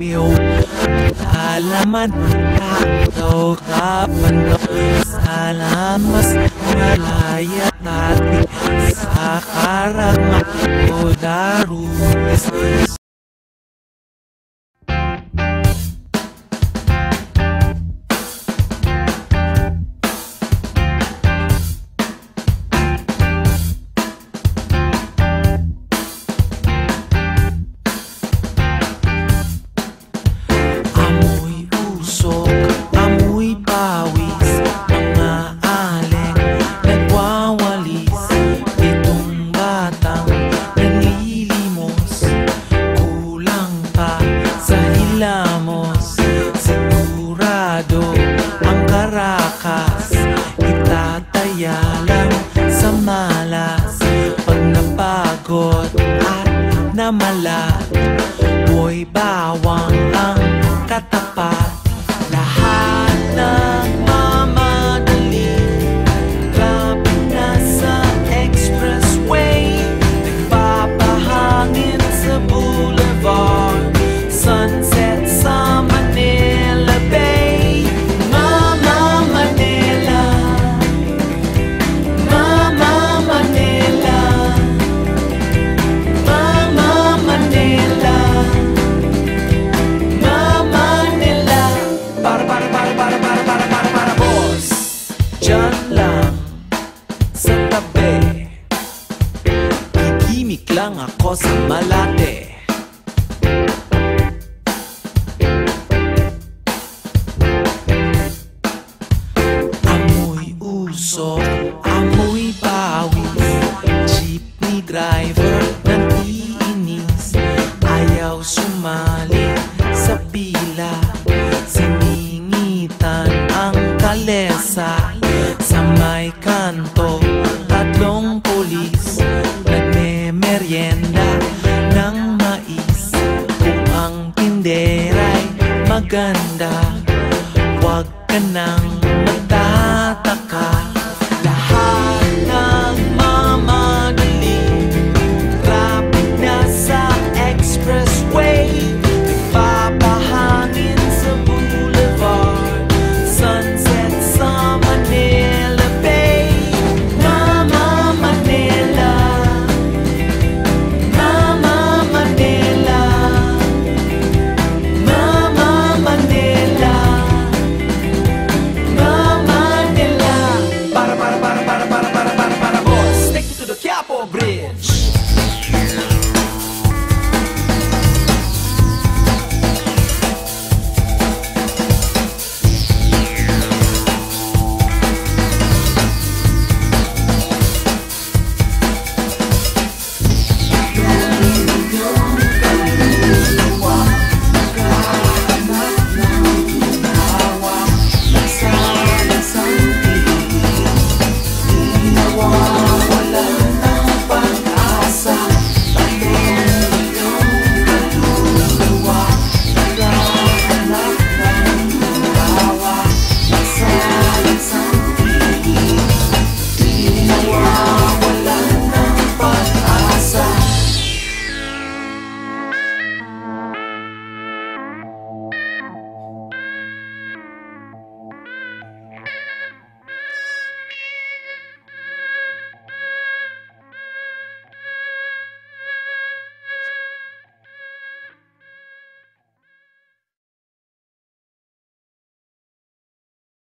Biyaw halaman Takaw kapan ko Sana mas malaya tati Sa karang ako darulis sigurado ang Caracas itataya lang sa malas pag napagod at namalat boy bawang ang katapat lahat nagmamadali traffic na sa expressway nagpapahangin sa boulevard sunset sa Manila Bay Mama Manila Mama Manila Mama Manila Mama Manila para boss dyan lang sa tabi gimik lang ako sa Malate amoy pawis jeepney driver ng iinis ayaw sumali sa pila siningitan ang kalesa sa may kanto tatlong polis nagme-merienda ng mais kung ang tinderay maganda wag ka nang magtataka